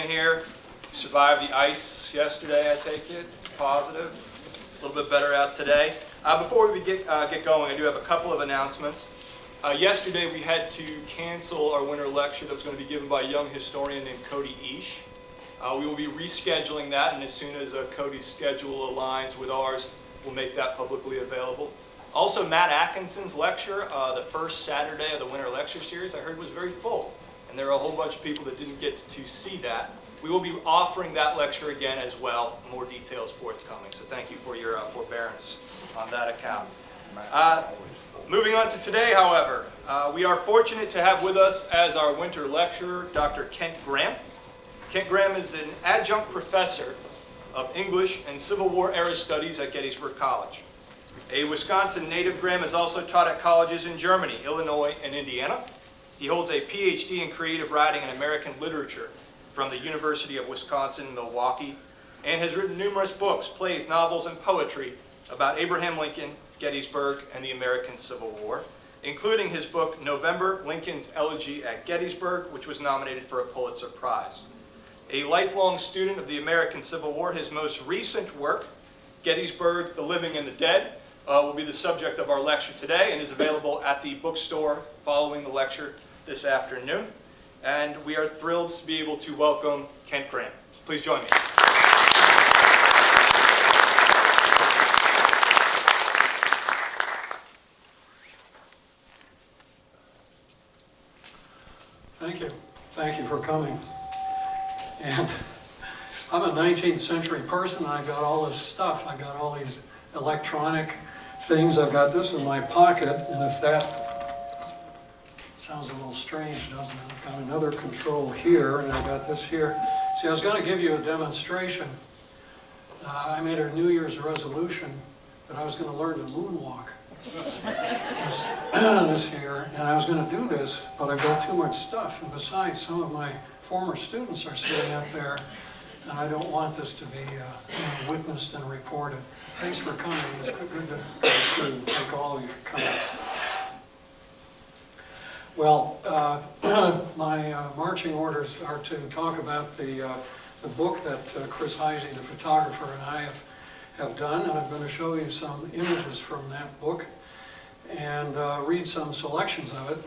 Here, survived the ice yesterday, I take it. It's positive. A little bit better out today. Before we get going, I do have a couple of announcements. Yesterday we had to cancel our winter lecture that was going to be given by a young historian named Cody Ish. We will be rescheduling that, and as soon as Cody's schedule aligns with ours, we'll make that publicly available. Also, Matt Atkinson's lecture, the first Saturday of the Winter Lecture Series, I heard was very full. And there are a whole bunch of people that didn't get to see that. We will be offering that lecture again as well. More details forthcoming. So thank you for your forbearance on that account. Moving on to today, however, we are fortunate to have with us as our winter lecturer Dr. Kent Gramm. Kent Gramm is an adjunct professor of English and Civil War era studies at Gettysburg College. A Wisconsin native, Gramm has also taught at colleges in Germany, Illinois, and Indiana. He holds a PhD in creative writing and American literature from the University of Wisconsin, Milwaukee, and has written numerous books, plays, novels, and poetry about Abraham Lincoln, Gettysburg, and the American Civil War, including his book, November, Lincoln's Elegy at Gettysburg, which was nominated for a Pulitzer Prize. A lifelong student of the American Civil War, his most recent work, Gettysburg, the Living and the Dead, will be the subject of our lecture today and is available at the bookstore following the lecture this afternoon, and we are thrilled to be able to welcome Kent Gramm. Please join me. Thank you. Thank you for coming. And I'm a 19th century person. I got all this stuff. I got all these electronic things. I've got this in my pocket, and if that sounds a little strange, doesn't it? I've got another control here, and I've got this here. See, I was going to give you a demonstration. I made a New Year's resolution that I was going to learn to moonwalk this year, and I was going to do this, but I've got too much stuff, and besides, some of my former students are sitting up there, and I don't want this to be witnessed and reported. Thanks for coming. It's good to see you. Thank all of you for coming. Well, my marching orders are to talk about the book that Chris Heisey, the photographer, and I have done, and I'm going to show you some images from that book and read some selections of it.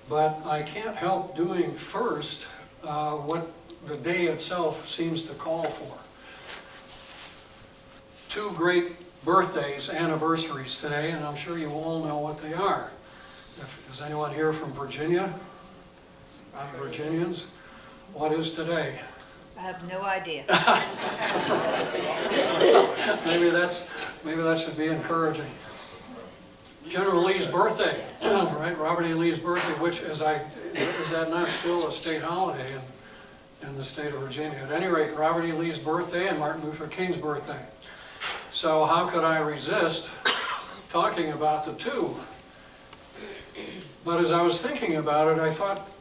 But I can't help doing first what the day itself seems to call for. Two great birthdays, anniversaries today, and I'm sure you all know what they are. Is anyone here from Virginia? Any Virginians? What is today? I have no idea. maybe that should be encouraging. General Lee's birthday, right? Robert E. Lee's birthday, which is that not still a state holiday in the state of Virginia? At any rate, Robert E. Lee's birthday and Martin Luther King's birthday. So how could I resist talking about the two? But as I was thinking about it, I thought,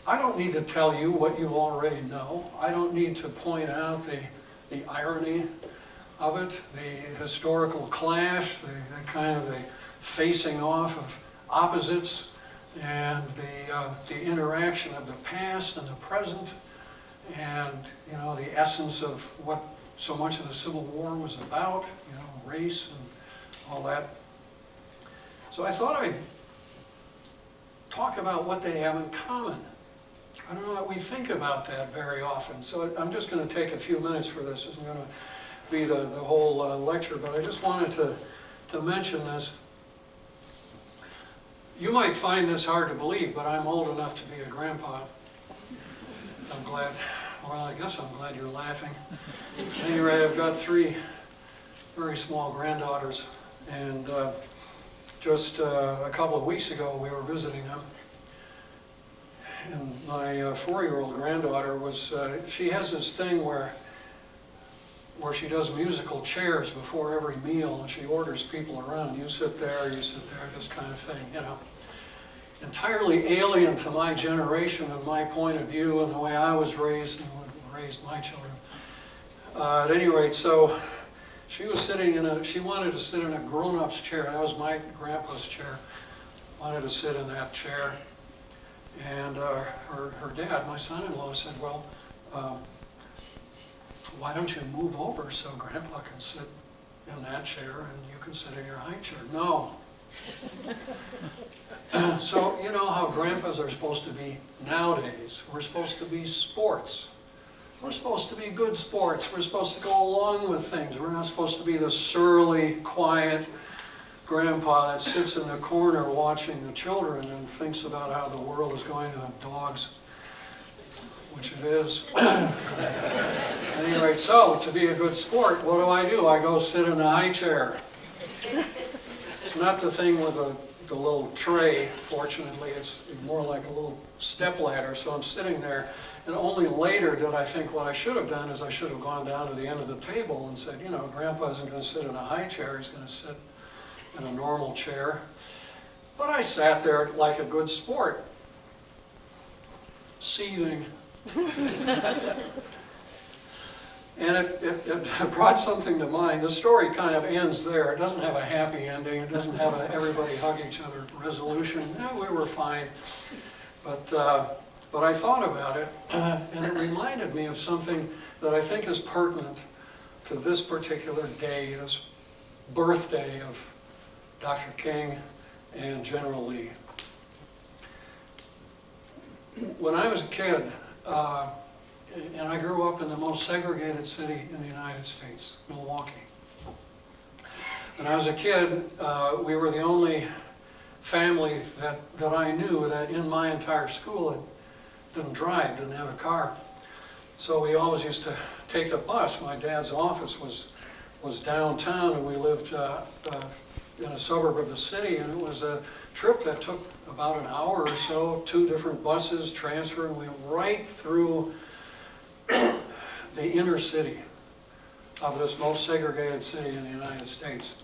I don't need to tell you what you already know. I don't need to point out the irony of it, the historical clash, the kind of the facing off of opposites, and the interaction of the past and the present, and the essence of what so much of the Civil War was about, race and all that. So I thought I'd talk about what they have in common. I don't know that we think about that very often, so I'm just going to take a few minutes for this. It's going to be the whole lecture, but I just wanted to mention this. You might find this hard to believe, but I'm old enough to be a grandpa. I'm glad, well, I guess I'm glad you're laughing. At any rate, I've got 3 very small granddaughters, and just a couple of weeks ago we were visiting them. And my 4-year-old granddaughter she has this thing where she does musical chairs before every meal, and she orders people around. You sit there, this kind of thing, Entirely alien to my generation and my point of view and the way I was raised and raised my children. At any rate, so she was she wanted to sit in a grown-up's chair. That was my grandpa's chair. Wanted to sit in that chair. And her dad, my son-in-law, said, well, why don't you move over so Grandpa can sit in that chair and you can sit in your high chair? No. So you know how grandpas are supposed to be nowadays. We're supposed to be sports. We're supposed to be good sports. We're supposed to go along with things. We're not supposed to be the surly, quiet grandpa that sits in the corner watching the children and thinks about how the world is going to have dogs, which it is. At any rate, so to be a good sport, what do? I go sit in the high chair. It's not the thing with the little tray, fortunately. It's more like a little step ladder, so I'm sitting there. And only later did I think what I should have done is I should have gone down to the end of the table and said, you know, Grandpa isn't going to sit in a high chair, he's going to sit in a normal chair. But I sat there like a good sport, seething. And it brought something to mind. The story kind of ends there. It doesn't have a happy ending. It doesn't have a everybody hug each other resolution. No, we were fine. But I thought about it, and it reminded me of something that I think is pertinent to this particular day, this birthday of Dr. King and General Lee. When I was a kid, and I grew up in the most segregated city in the United States, Milwaukee. When I was a kid, we were the only family that I knew that in my entire school that didn't drive, didn't have a car. So we always used to take the bus. My dad's office was downtown, and we lived in a suburb of the city, and it was a trip that took about an hour or so, 2 different buses transferring. We went right through the inner city of this most segregated city in the United States.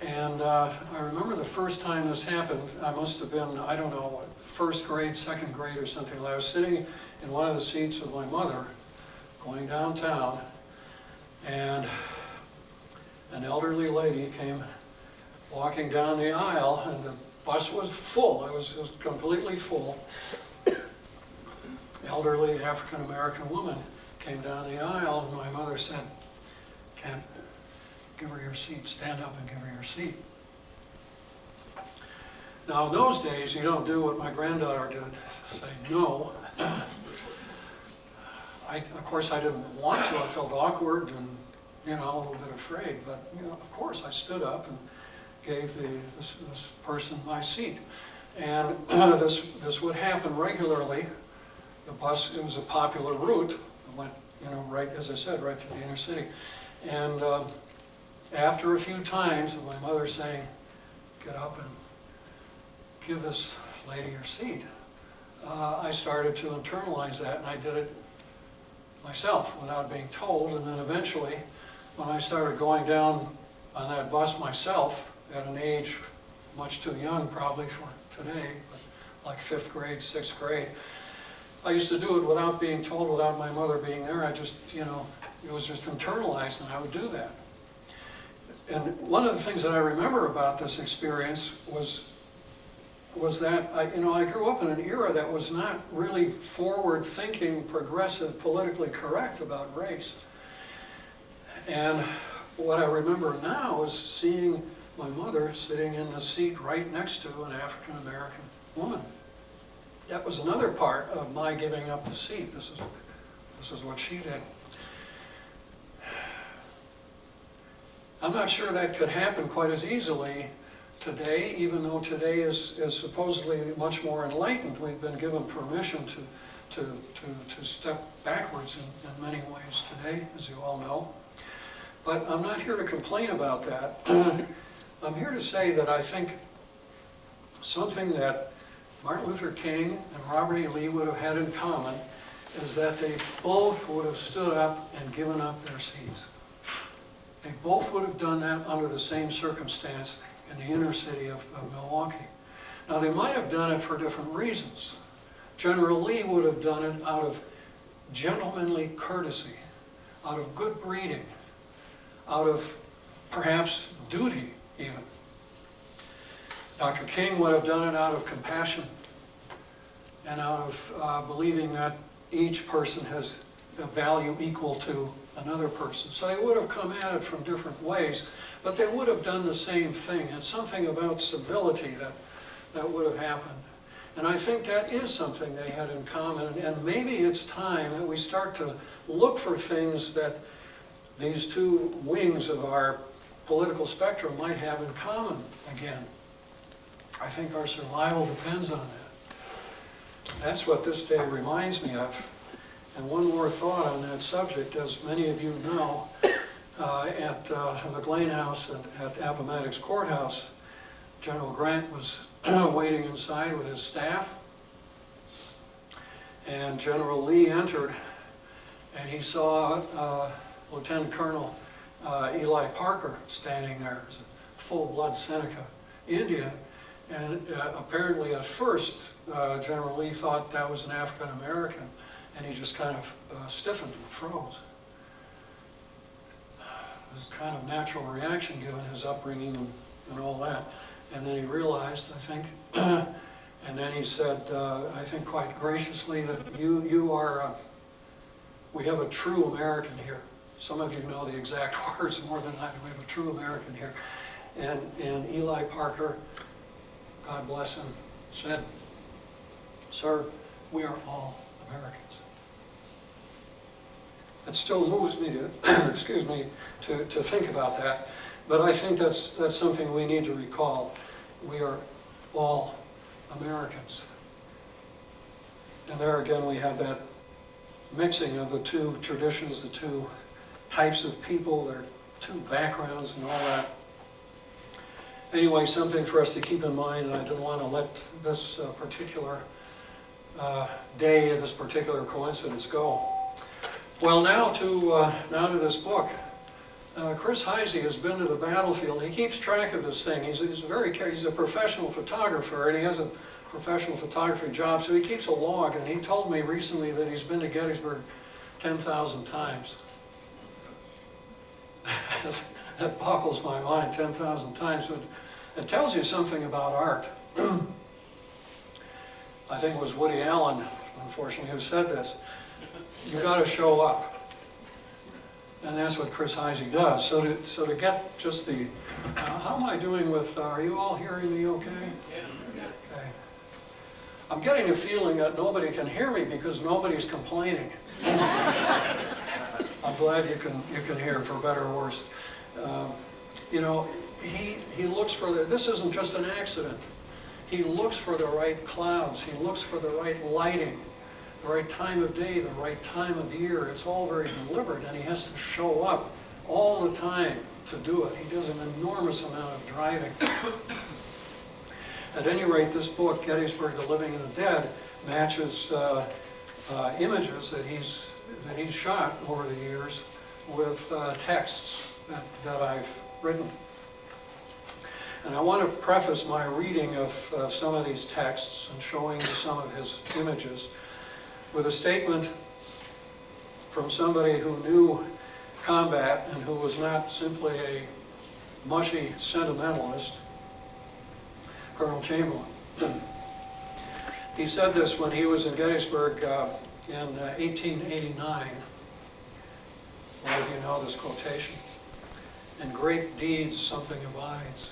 And I remember the first time this happened, I must have been, I don't know, first grade, second grade or something. I was sitting in one of the seats with my mother going downtown, and an elderly lady came walking down the aisle, and the bus was full. It was completely full. Elderly African-American woman came down the aisle, and my mother said, "Can't give her your seat, stand up and give her your seat." Now in those days, you don't do what my granddaughter did, say no. Of course I didn't want to, I felt awkward and a little bit afraid, but of course I stood up and gave this person my seat. And this would happen regularly. The bus, it was a popular route. It went, right, as I said, right through the inner city. And after a few times of my mother saying, "Get up and give this lady your seat," I started to internalize that, and I did it myself without being told. And then eventually, when I started going down on that bus myself at an age much too young probably for today, but like 5th grade, 6th grade, I used to do it without being told, without my mother being there. I just, it was just internalized, and I would do that. And one of the things that I remember about this experience was that I grew up in an era that was not really forward-thinking, progressive, politically correct about race. And what I remember now is seeing my mother sitting in the seat right next to an African-American woman. That was another part of my giving up the seat. This is what she did. I'm not sure that could happen quite as easily today, even though today is supposedly much more enlightened. We've been given permission to step backwards in many ways today, as you all know. But I'm not here to complain about that. I'm here to say that I think something that Martin Luther King and Robert E. Lee would have had in common is that they both would have stood up and given up their seats. They both would have done that under the same circumstance in the inner city of Milwaukee. Now they might have done it for different reasons. General Lee would have done it out of gentlemanly courtesy, out of good breeding, out of perhaps duty even. Dr. King would have done it out of compassion and out of believing that each person has a value equal to another person. So they would have come at it from different ways, but they would have done the same thing. It's something about civility that would have happened. And I think that is something they had in common, and maybe it's time that we start to look for things that these two wings of our political spectrum might have in common again. I think our survival depends on that. That's what this day reminds me of. And one more thought on that subject. As many of you know, at McLean House and at Appomattox Courthouse, General Grant was waiting inside with his staff. And General Lee entered, and he saw Lieutenant Colonel Eli Parker standing there, as a full-blood Seneca Indian. And apparently at first, General Lee thought that was an African American, and he just kind of stiffened and froze. It was a kind of natural reaction given his upbringing and all that. And then he realized, I think, and then he said, I think quite graciously, that you are, we have a true American here. Some of you know the exact words more than I do. We have a true American here. And Eli Parker, God bless him, said, sir, we are all Americans. It still moves me to, excuse me, to think about that. But I think that's something we need to recall. We are all Americans. And there again we have that mixing of the two traditions, the two types of people, their two backgrounds and all that. Anyway, something for us to keep in mind, and I didn't want to let this particular day, this particular coincidence go. Well, now to this book. Chris Heisey has been to the battlefield. He keeps track of this thing. He's a professional photographer, and he has a professional photography job, so he keeps a log. And he told me recently that he's been to Gettysburg 10,000 times. That boggles my mind, 10,000 times. But it tells you something about art. I think it was Woody Allen, unfortunately, who said this. You got to show up. And that's what Chris Heisey does. So to get just the, how am I doing with, are you all hearing me okay? Yeah. Okay. I'm getting a feeling that nobody can hear me because nobody's complaining. I'm glad you can hear, for better or worse. You know, he looks for this isn't just an accident. He looks for the right clouds. He looks for the right lighting, the right time of day, the right time of year. It's all very deliberate, and he has to show up all the time to do it. He does an enormous amount of driving. At any rate, this book, Gettysburg, The Living and the Dead, matches images that he's shot over the years with texts that I've written. And I want to preface my reading of some of these texts and showing you some of his images with a statement from somebody who knew combat and who was not simply a mushy sentimentalist, Colonel Chamberlain. He said this when he was in Gettysburg in 1889. A lot of you know this quotation. In great deeds something abides.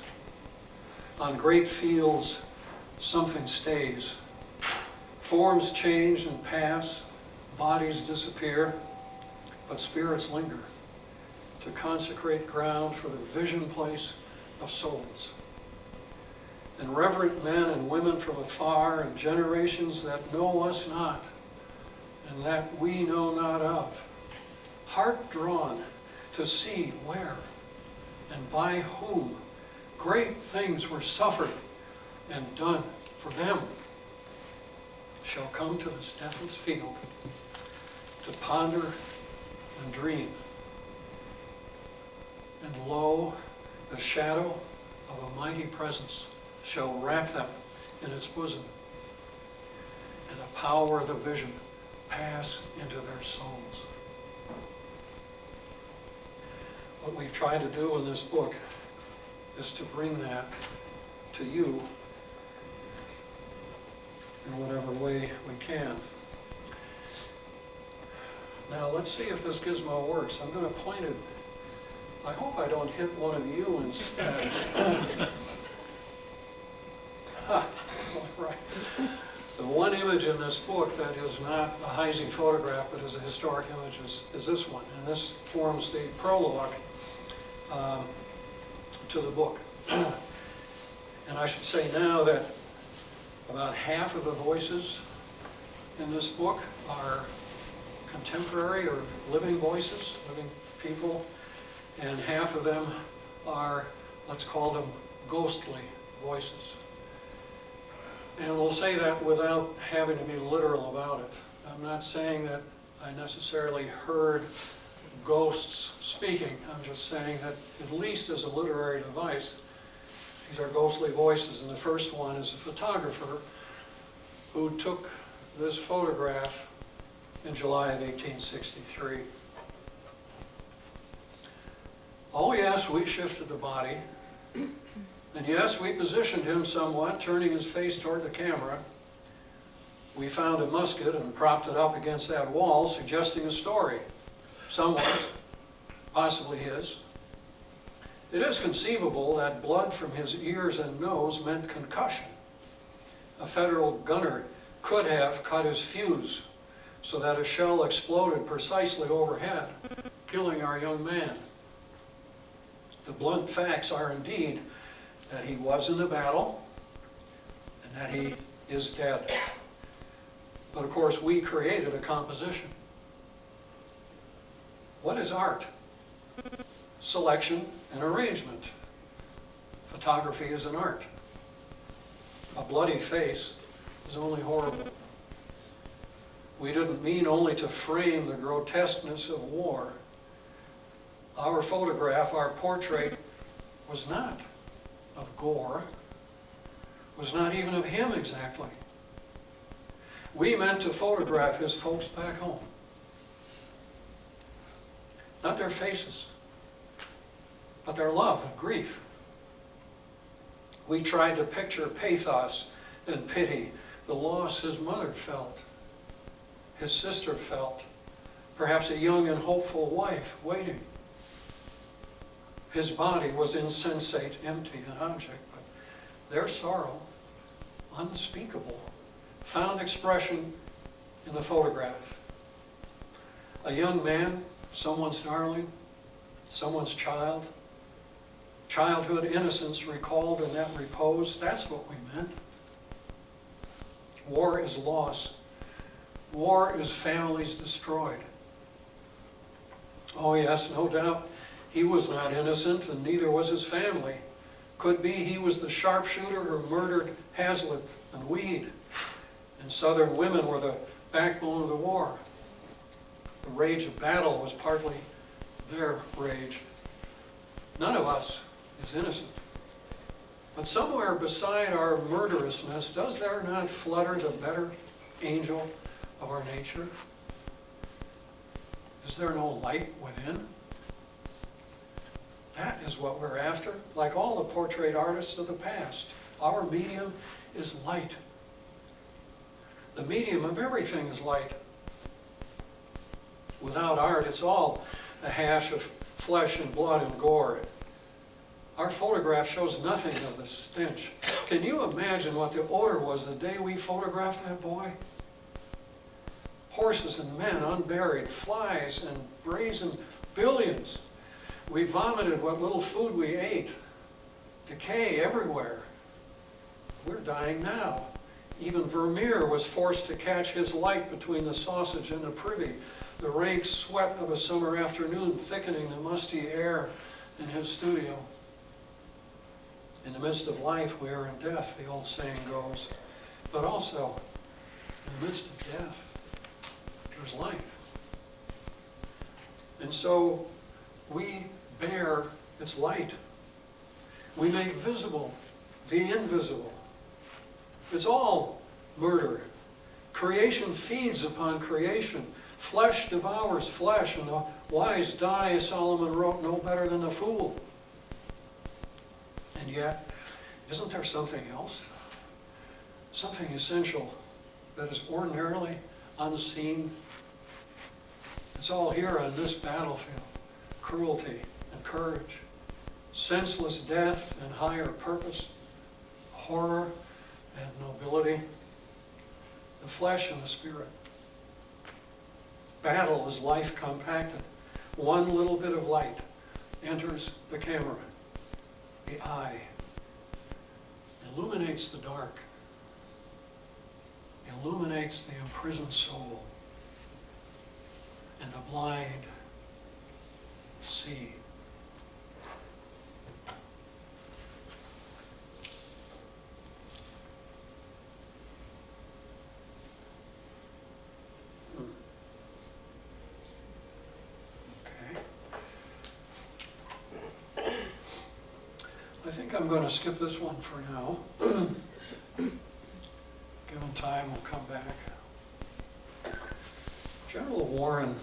On great fields something stays. Forms change and pass, bodies disappear, but spirits linger to consecrate ground for the vision place of souls. And reverent men and women from afar, and generations that know us not, and that we know not of, heart drawn to see where and by whom great things were suffered and done for them, shall come to this deathless field to ponder and dream. And lo, the shadow of a mighty presence shall wrap them in its bosom, and the power of the vision pass into their souls. What we've tried to do in this book is to bring that to you in whatever way we can. Now let's see if this gizmo works. I'm going to point it. I hope I don't hit one of you instead. All right. The one image in this book that is not a Heisey photograph but is a historic image is this one. And this forms the prologue to the book. And I should say now that about half of the voices in this book are contemporary or living voices, living people, and half of them are, let's call them, ghostly voices. And we'll say that without having to be literal about it. I'm not saying that I necessarily heard ghosts speaking. I'm just saying that at least as a literary device, these are ghostly voices. And the first one is a photographer who took this photograph in July of 1863. Oh yes, we shifted the body. And yes, we positioned him somewhat, turning his face toward the camera. We found a musket and propped it up against that wall, suggesting a story. Someone's, possibly his. It is conceivable that blood from his ears and nose meant concussion. A Federal gunner could have cut his fuse so that a shell exploded precisely overhead, killing our young man. The blunt facts are indeed that he was in the battle and that he is dead. But of course, we created a composition. What is art? Selection and arrangement. Photography is an art. A bloody face is only horrible. We didn't mean only to frame the grotesqueness of war. Our photograph, our portrait, was not of gore, was not even of him exactly. We meant to photograph his folks back home. Not their faces, but their love and grief. We tried to picture pathos and pity, the loss his mother felt, his sister felt, perhaps a young and hopeful wife waiting. His body was insensate, empty, an object, but their sorrow, unspeakable, found expression in the photograph. A young man, someone's darling, someone's child, childhood innocence recalled in that repose, that's what we meant. War is loss. War is families destroyed. Oh yes, no doubt, he was not innocent and neither was his family. Could be he was the sharpshooter who murdered Hazlitt and Weed. And Southern women were the backbone of the war. The rage of battle was partly their rage. None of us is innocent. But somewhere beside our murderousness, does there not flutter the better angel of our nature? Is there no light within? That is what we're after. Like all the portrait artists of the past, our medium is light. The medium of everything is light. Without art, it's all a hash of flesh and blood and gore. Our photograph shows nothing of the stench. Can you imagine what the odor was the day we photographed that boy? Horses and men unburied, flies and brazen billions. We vomited what little food we ate. Decay everywhere. We're dying now. Even Vermeer was forced to catch his light between the sausage and the privy, the rank sweat of a summer afternoon thickening the musty air in his studio. In the midst of life, we are in death, the old saying goes. But also, in the midst of death, there's life. And so, we bear its light. We make visible the invisible. It's all murder. Creation feeds upon creation. Flesh devours flesh, and the wise die, as Solomon wrote, no better than the fool. And yet, isn't there something else? Something essential that is ordinarily unseen? It's all here on this battlefield. Cruelty and courage, senseless death and higher purpose, horror and nobility, the flesh and the spirit. Battle is life compacted. One little bit of light enters the camera, the eye, illuminates the dark, illuminates the imprisoned soul, and the blind see. I think I'm going to skip this one for now. Given time, we'll come back. General Warren,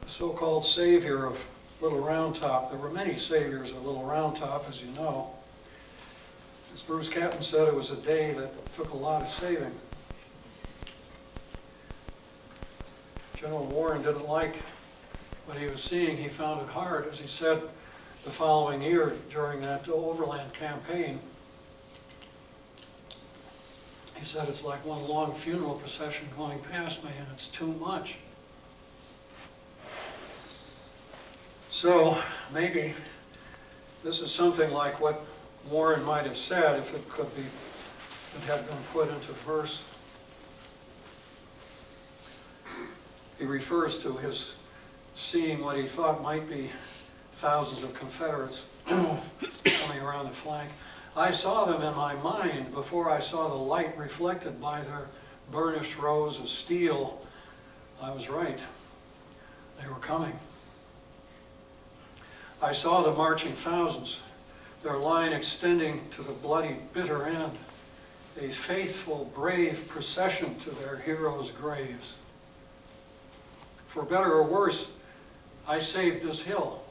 the so-called savior of Little Round Top. There were many saviors of Little Round Top, as you know. As Bruce Captain said, it was a day that took a lot of saving. General Warren didn't like what he was seeing. He found it hard, as he said, the following year during that overland campaign. He said, it's like one long funeral procession going past me, and it's too much. So maybe this is something like what Warren might have said if it could be, it had been put into verse. He refers to his seeing what he thought might be thousands of Confederates coming around the flank. I saw them in my mind before I saw the light reflected by their burnished rows of steel. I was right. They were coming. I saw the marching thousands, their line extending to the bloody bitter end, a faithful, brave procession to their heroes' graves. For better or worse, I saved this hill.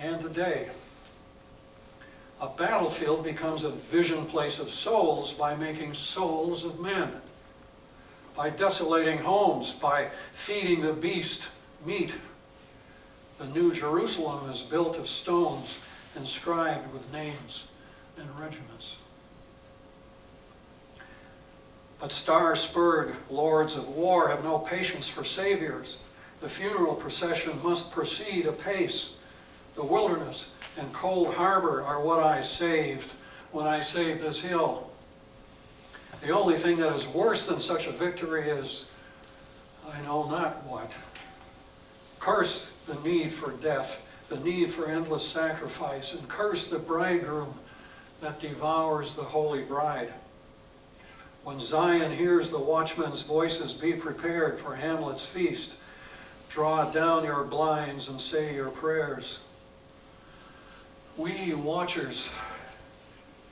And today, a battlefield becomes a vision place of souls by making souls of men, by desolating homes, by feeding the beast meat. The New Jerusalem is built of stones inscribed with names and regiments. But star-spurred lords of war have no patience for saviors. The funeral procession must proceed apace. The wilderness and cold harbor are what I saved when I saved this hill. The only thing that is worse than such a victory is, I know not what. Curse the need for death, the need for endless sacrifice, and curse the bridegroom that devours the holy bride. When Zion hears the watchmen's voices, be prepared for Hamlet's feast. Draw down your blinds and say your prayers. We watchers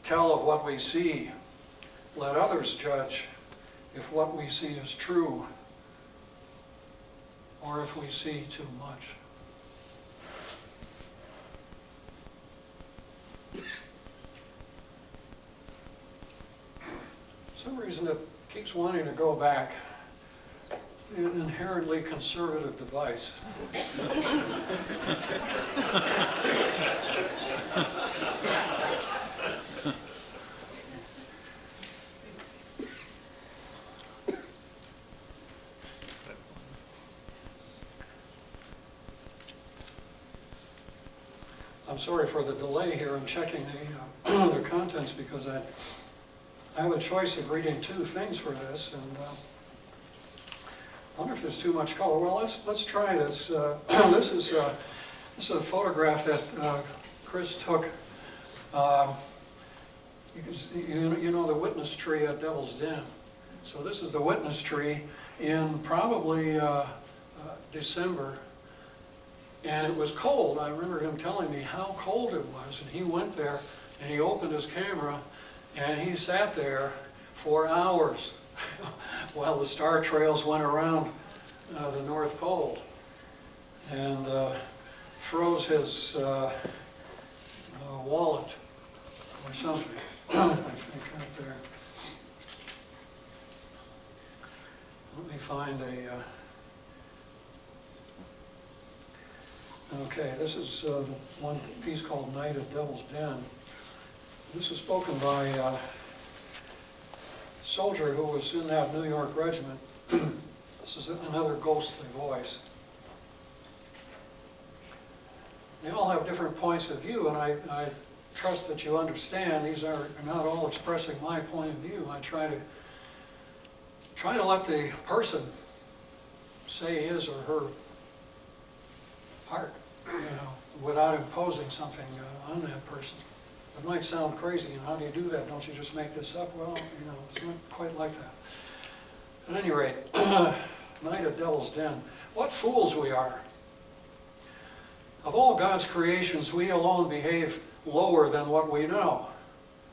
tell of what we see. Let others judge if what we see is true or if we see too much. For some reason it keeps wanting to go back. An inherently conservative device. I'm sorry for the delay here. I'm checking the contents because I have a choice of reading two things for this, and I wonder if there's too much color. Well, let's try this. This is a photograph that Chris took. You know the witness tree at Devil's Den. So this is the witness tree in probably December. And it was cold. I remember him telling me how cold it was. And he went there and he opened his camera and he sat there for hours while the star trails went around the North Pole and froze his wallet or something. I think right there. Let me find a... Okay, this is one piece called Night at Devil's Den. This is spoken by a soldier who was in that New York regiment. This is another ghostly voice. They all have different points of view, and I trust that you understand these are not all expressing my point of view. I try to let the person say his or her part, without imposing something on that person. It might sound crazy, and how do you do that? Don't you just make this up? Well, it's not quite like that. At any rate, Night at Devil's Den. What fools we are. Of all God's creations, we alone behave lower than what we know.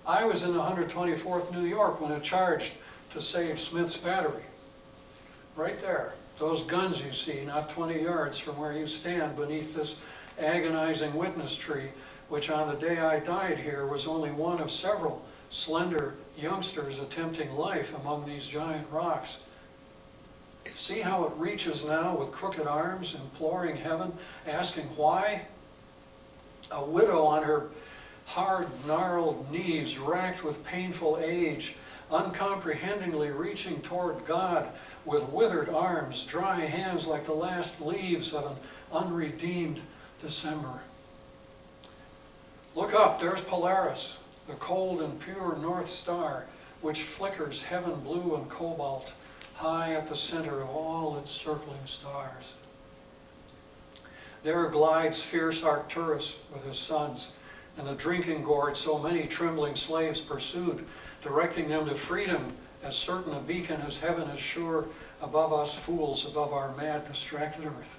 I was in the 124th New York when it charged to save Smith's Battery. Right there. Those guns you see, not 20 yards from where you stand beneath this agonizing witness tree, which on the day I died here was only one of several slender youngsters attempting life among these giant rocks. See how it reaches now with crooked arms, imploring heaven, asking why? A widow on her hard, gnarled knees, racked with painful age, uncomprehendingly reaching toward God with withered arms, dry hands like the last leaves of an unredeemed December. Look up, there's Polaris, the cold and pure North Star, which flickers heaven blue and cobalt, high at the center of all its circling stars. There glides fierce Arcturus with his sons, and the drinking gourd so many trembling slaves pursued, directing them to freedom, as certain a beacon as heaven is sure, above us fools, above our mad, distracted earth.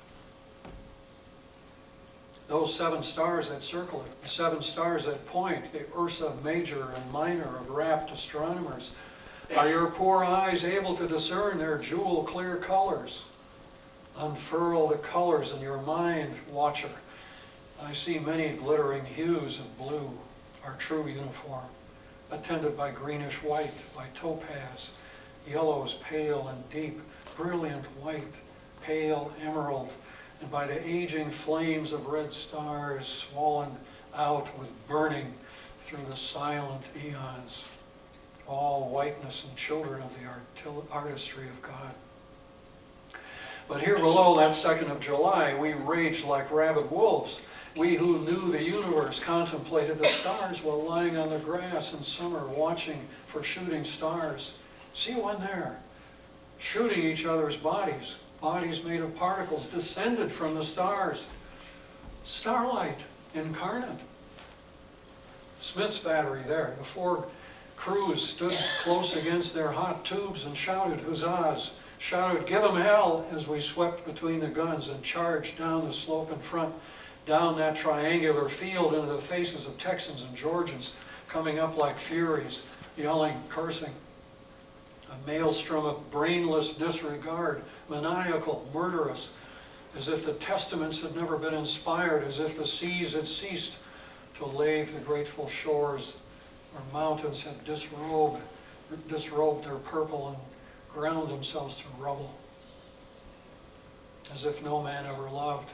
Those 7 stars that circle it, the 7 stars that point, the Ursa Major and Minor of rapt astronomers, are your poor eyes able to discern their jewel-clear colors? Unfurl the colors in your mind, watcher. I see many glittering hues of blue, our true uniform, attended by greenish white, by topaz, yellows pale and deep, brilliant white, pale emerald, and by the aging flames of red stars swollen out with burning through the silent eons. All whiteness and children of the artistry of God. But here below that 2nd of July, we raged like rabid wolves. We who knew the universe contemplated the stars while lying on the grass in summer, watching for shooting stars. See one there, shooting each other's bodies. Bodies made of particles descended from the stars. Starlight incarnate. Smith's Battery there. The 4 crews stood close against their hot tubes and shouted huzzahs, shouted, "Give 'em hell," as we swept between the guns and charged down the slope in front, down that triangular field into the faces of Texans and Georgians, coming up like furies, yelling, cursing. A maelstrom of brainless disregard, maniacal, murderous, as if the testaments had never been inspired, as if the seas had ceased to lave the grateful shores, where mountains had disrobed their purple and ground themselves to rubble, as if no man ever loved,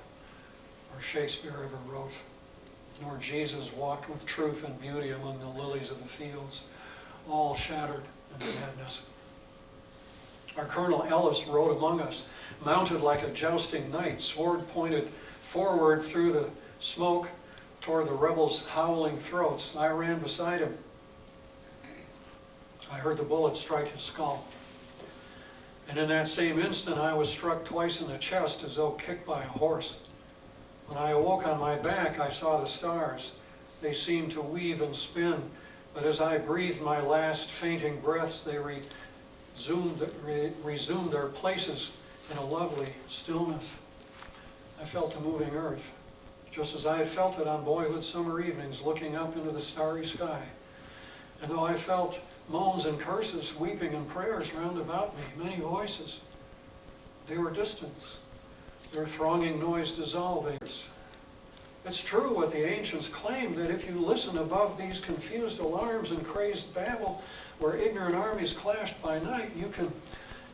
or Shakespeare ever wrote, nor Jesus walked with truth and beauty among the lilies of the fields, all shattered in madness. Our Colonel Ellis rode among us, mounted like a jousting knight, sword pointed forward through the smoke toward the rebels' howling throats. I ran beside him. I heard the bullet strike his skull. And in that same instant, I was struck twice in the chest as though kicked by a horse. When I awoke on my back, I saw the stars. They seemed to weave and spin, but as I breathed my last fainting breaths, they resumed their places in a lovely stillness. I felt the moving earth, just as I had felt it on boyhood summer evenings looking up into the starry sky. And though I felt moans and curses, weeping and prayers round about me, many voices, they were distant, their thronging noise dissolving. It's true what the ancients claimed, that if you listen above these confused alarms and crazed babble, where ignorant armies clashed by night, you can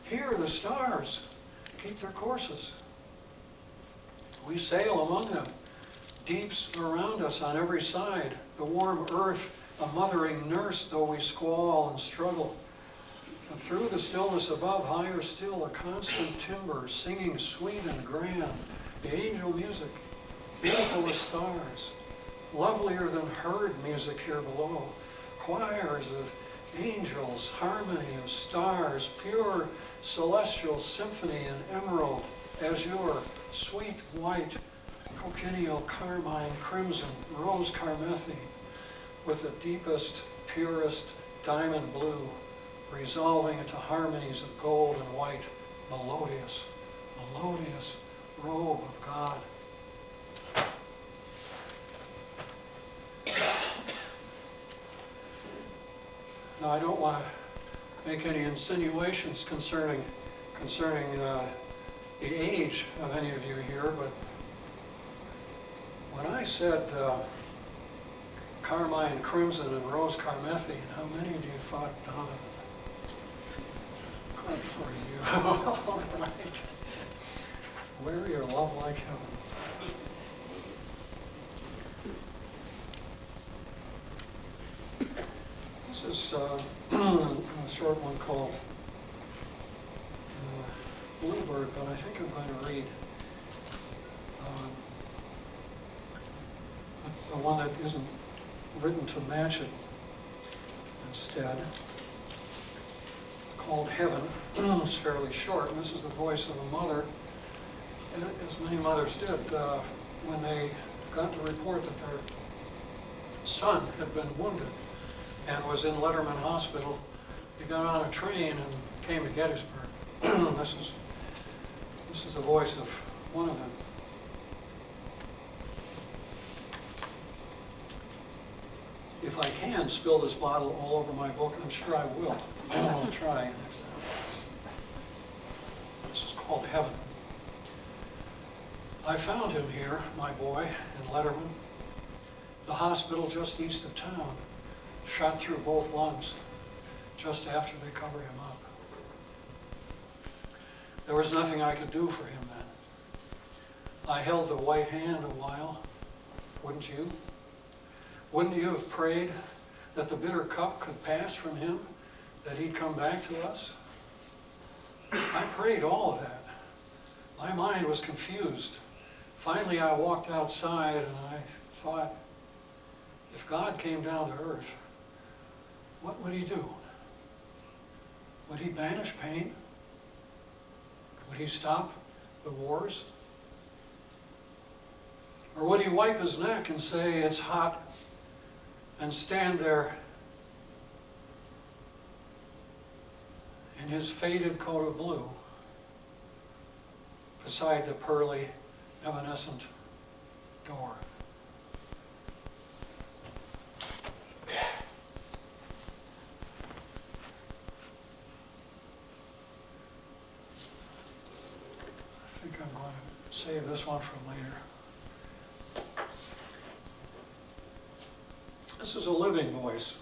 hear the stars keep their courses. We sail among them, deeps around us on every side, the warm earth a mothering nurse, though we squall and struggle. And through the stillness above, higher still, a constant timbre, singing sweet and grand, the angel music, beautiful as stars, lovelier than heard music here below, choirs of angels, harmony of stars, pure celestial symphony in emerald, azure, sweet white, cochineal, carmine, crimson, rose carmethine, with the deepest, purest diamond blue, resolving into harmonies of gold and white, melodious, melodious robe of God. Now, I don't want to make any insinuations concerning the age of any of you here, but when I said carmine, crimson, and rose carmethine, how many of you thought Donovan? Good for you. All right. Wear your love like heaven. This is a short one called Bluebird, but I think I'm going to read the one that isn't written to match it instead. It's called Heaven. It's fairly short, and this is the voice of a mother, and as many mothers did, when they got the report that their son had been wounded and was in Letterman Hospital. They got on a train and came to Gettysburg. This is the voice of one of them. If I can spill this bottle all over my book, I'm sure I will. I'll try next time. This is called Heaven. I found him here, my boy, in Letterman, the hospital just east of town, shot through both lungs just after they covered him up. There was nothing I could do for him then. I held the white hand a while, wouldn't you? Wouldn't you have prayed that the bitter cup could pass from him, that he'd come back to us? I prayed all of that. My mind was confused. Finally, I walked outside and I thought, if God came down to earth, what would he do? Would he banish pain? Would he stop the wars? Or would he wipe his neck and say, it's hot, and stand there in his faded coat of blue beside the pearly, evanescent door? I think I'm going to save this one for later. This is a living voice,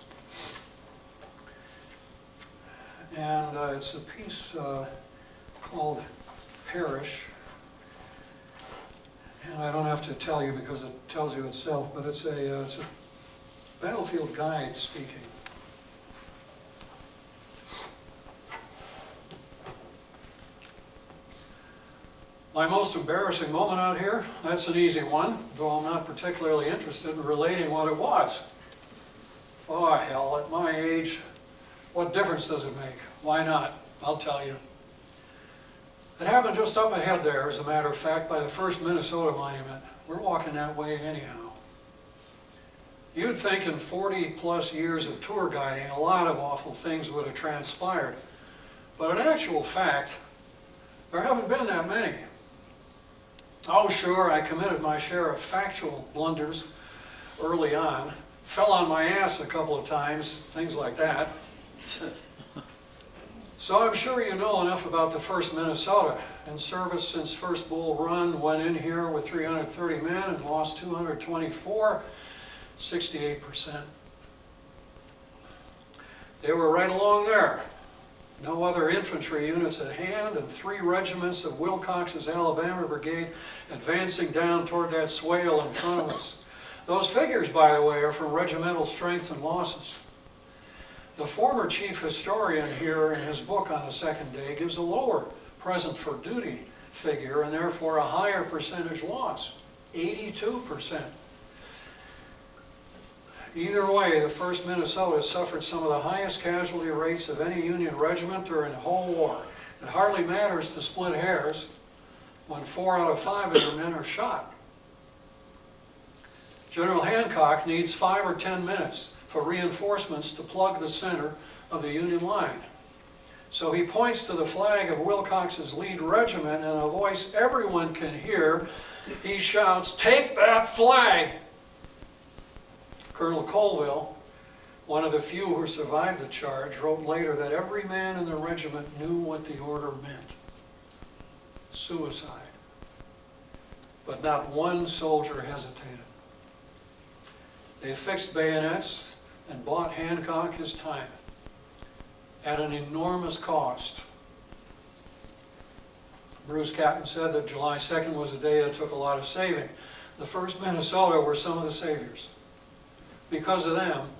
and it's a piece called Parish, and I don't have to tell you because it tells you itself, but it's a battlefield guide speaking. My most embarrassing moment out here, that's an easy one, though I'm not particularly interested in relating what it was. Oh, hell, at my age, what difference does it make? Why not? I'll tell you. It happened just up ahead there, as a matter of fact, by the first Minnesota monument. We're walking that way anyhow. You'd think in 40 plus years of tour guiding, a lot of awful things would have transpired. But in actual fact, there haven't been that many. Oh, sure, I committed my share of factual blunders early on. Fell on my ass a couple of times, things like that. So I'm sure you know enough about the 1st Minnesota. In service since first Bull Run, went in here with 330 men and lost 224, 68%. They were right along there. No other infantry units at hand, and 3 regiments of Wilcox's Alabama Brigade advancing down toward that swale in front of us. Those figures, by the way, are from regimental strengths and losses. The former chief historian here in his book on the 2nd day gives a lower present for duty figure and therefore a higher percentage loss, 82%. Either way, the 1st Minnesota suffered some of the highest casualty rates of any Union regiment during the whole war. It hardly matters to split hairs when 4 out of 5 of your men are shot. General Hancock needs 5 or 10 minutes for reinforcements to plug the center of the Union line. So he points to the flag of Wilcox's lead regiment in a voice everyone can hear. He shouts, "Take that flag!" Colonel Colville, one of the few who survived the charge, wrote later that every man in the regiment knew what the order meant. Suicide. But not one soldier hesitated. They fixed bayonets and bought Hancock his time at an enormous cost. Bruce Catton said that July 2nd was a day that took a lot of saving. The 1st Minnesota were some of the saviors. Because of them,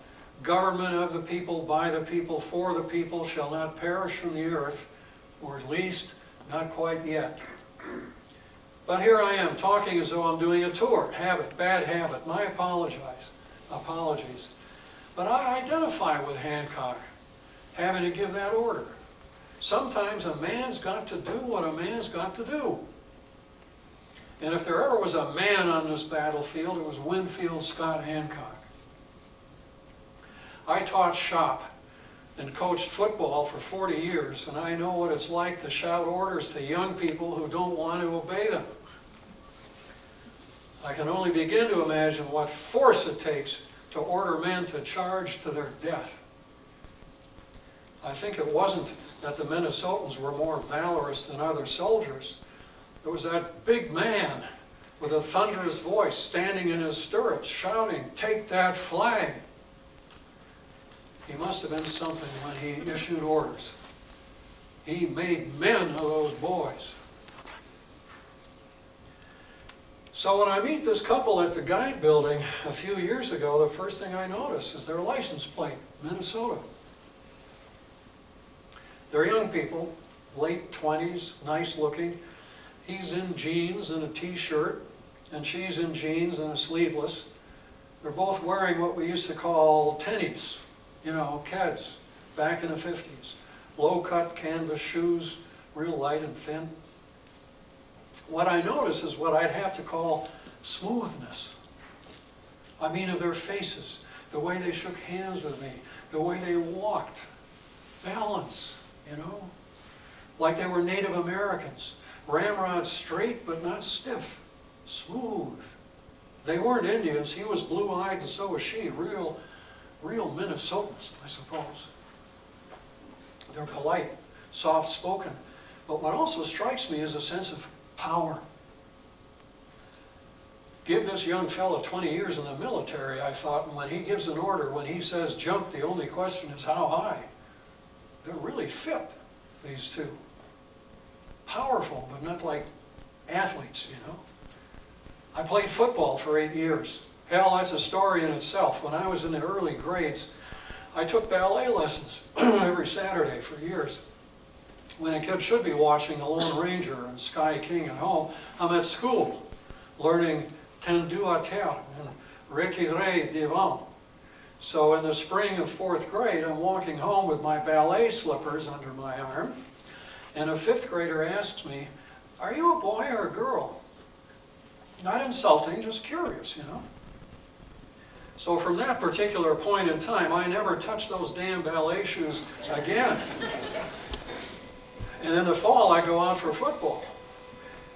government of the people, by the people, for the people shall not perish from the earth, or at least not quite yet. But here I am talking as though I'm doing a tour. Habit, bad habit. My apologies. But I identify with Hancock having to give that order. Sometimes a man's got to do what a man's got to do. And if there ever was a man on this battlefield, it was Winfield Scott Hancock. I taught shop and coached football for 40 years, and I know what it's like to shout orders to young people who don't want to obey them. I can only begin to imagine what force it takes to order men to charge to their death. I think it wasn't that the Minnesotans were more valorous than other soldiers. It was that big man with a thunderous voice standing in his stirrups shouting, "Take that flag!" He must have been something when he issued orders. He made men of those boys. So when I meet this couple at the guide building a few years ago, the first thing I notice is their license plate, Minnesota. They're young people, late 20s, nice looking. He's in jeans and a t-shirt, and she's in jeans and a sleeveless. They're both wearing what we used to call tennies. You know, Keds, back in the 50s. Low-cut canvas shoes, real light and thin. What I notice is what I'd have to call smoothness. I mean of their faces, the way they shook hands with me, the way they walked. Balance, you know, like they were Native Americans. Ramrod straight but not stiff, smooth. They weren't Indians. He was blue-eyed and so was she. Real Minnesotans, I suppose. They're polite, soft-spoken. But what also strikes me is a sense of power. Give this young fellow 20 years in the military, I thought, and when he gives an order, when he says jump, the only question is how high. They're really fit, these two. Powerful, but not like athletes, you know. I played football for 8 years. Hell, that's a story in itself. When I was in the early grades, I took ballet lessons every Saturday for years. When a kid should be watching The Lone Ranger and Sky King at home, I'm at school learning Tendu à terre and Retiré devant. So in the spring of 4th grade, I'm walking home with my ballet slippers under my arm, and a 5th grader asks me, "Are you a boy or a girl?" Not insulting, just curious, you know. So from that particular point in time, I never touched those damn ballet shoes again. And in the fall, I go out for football.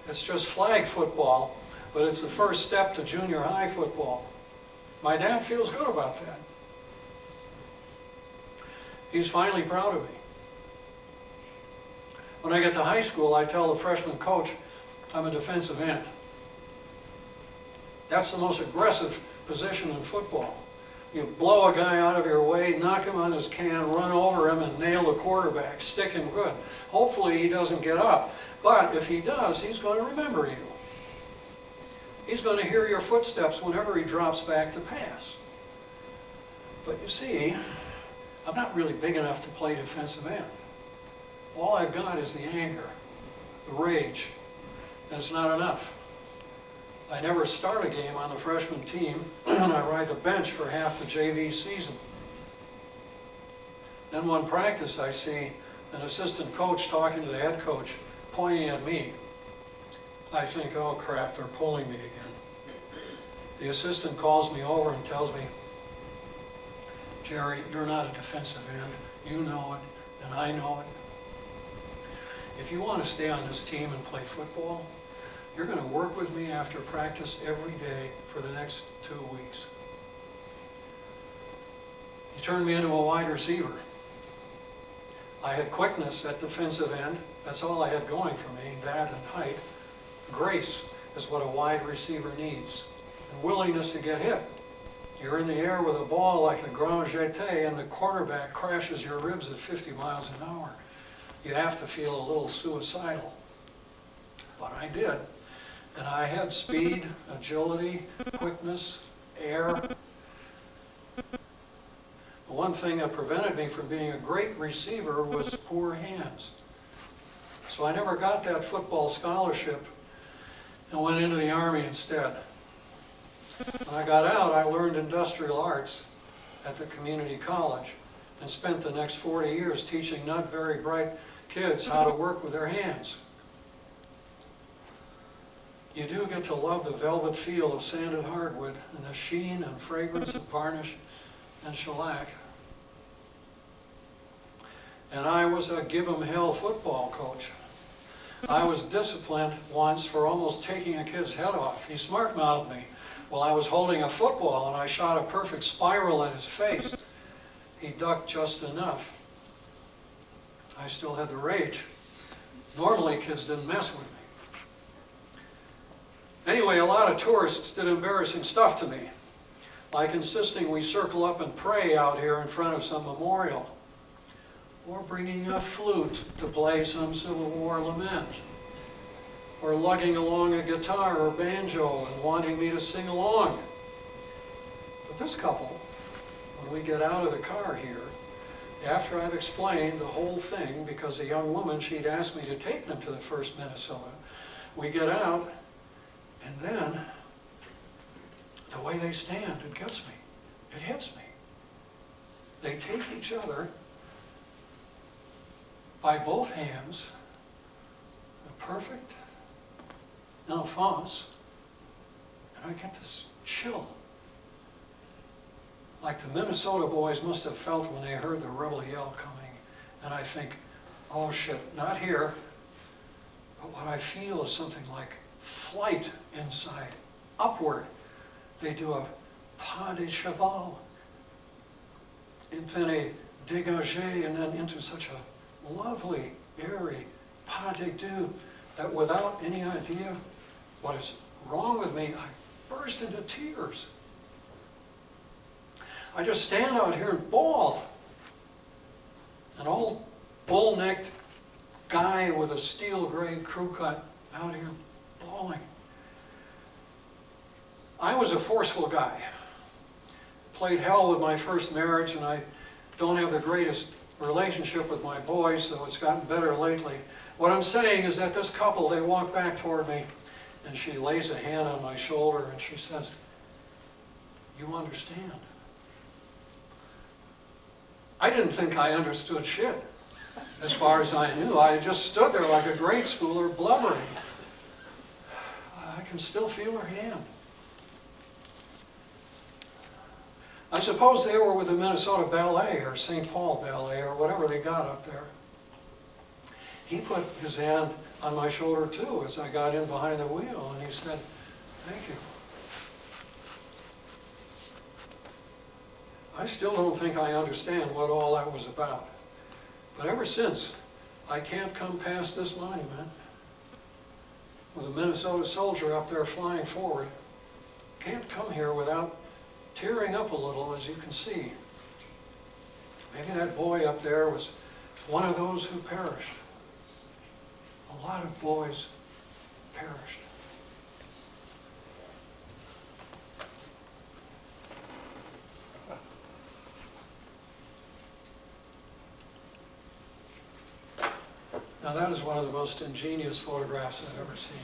It's just flag football, but it's the first step to junior high football. My dad feels good about that. He's finally proud of me. When I get to high school, I tell the freshman coach I'm a defensive end. That's the most aggressive position in football. You blow a guy out of your way, knock him on his can, run over him, and nail the quarterback, stick him good. Hopefully he doesn't get up, but if he does, he's going to remember you. He's going to hear your footsteps whenever he drops back to pass. But you see, I'm not really big enough to play defensive end. All I've got is the anger, the rage, and it's not enough. I never start a game on the freshman team, and I ride the bench for half the JV season. Then one practice, I see an assistant coach talking to the head coach, pointing at me. I think, oh crap, they're pulling me again. The assistant calls me over and tells me, Jerry, you're not a defensive end. You know it, and I know it. If you want to stay on this team and play football, you're going to work with me after practice every day for the next 2 weeks. He turned me into a wide receiver. I had quickness at defensive end. That's all I had going for me, that and height. Grace is what a wide receiver needs, and willingness to get hit. You're in the air with a ball like a Gramm and the quarterback crashes your ribs at 50 miles an hour. You have to feel a little suicidal. But I did. And I had speed, agility, quickness, air. The one thing that prevented me from being a great receiver was poor hands. So I never got that football scholarship and went into the Army instead. When I got out, I learned industrial arts at the community college and spent the next 40 years teaching not very bright kids how to work with their hands. You do get to love the velvet feel of sanded hardwood and the sheen and fragrance of varnish and shellac. And I was a give-em-hell football coach. I was disciplined once for almost taking a kid's head off. He smart-mouthed me while I was holding a football and I shot a perfect spiral at his face. He ducked just enough. I still had the rage. Normally kids didn't mess with me. Anyway, a lot of tourists did embarrassing stuff to me, like insisting we circle up and pray out here in front of some memorial, or bringing a flute to play some Civil War lament, or lugging along a guitar or banjo and wanting me to sing along. But this couple, when we get out of the car here, after I've explained the whole thing, because a young woman, she'd asked me to take them to the first Minnesota, we get out, and then, the way they stand, it gets me. It hits me. They take each other by both hands, a perfect enfance, and I get this chill. Like the Minnesota boys must have felt when they heard the rebel yell coming. And I think, oh shit, not here. But what I feel is something like flight inside, upward. They do a pas de cheval, and then a dégagé, and then into such a lovely, airy pas de deux that without any idea what is wrong with me, I burst into tears. I just stand out here and bawl. An old bull-necked guy with a steel gray crew cut out here bawling. I was a forceful guy. Played hell with my first marriage, and I don't have the greatest relationship with my boys, so it's gotten better lately. What I'm saying is that this couple, they walk back toward me, and she lays a hand on my shoulder, and she says, "You understand." I didn't think I understood shit. As far as I knew, I just stood there like a grade schooler blubbering. I can still feel her hand. I suppose they were with the Minnesota Ballet or St. Paul Ballet or whatever they got up there. He put his hand on my shoulder too as I got in behind the wheel, and he said, "Thank you." I still don't think I understand what all that was about. But ever since, I can't come past this monument with a Minnesota soldier up there flying forward. Can't come here without tearing up a little, as you can see. Maybe that boy up there was one of those who perished. A lot of boys perished. Now that is one of the most ingenious photographs I've ever seen.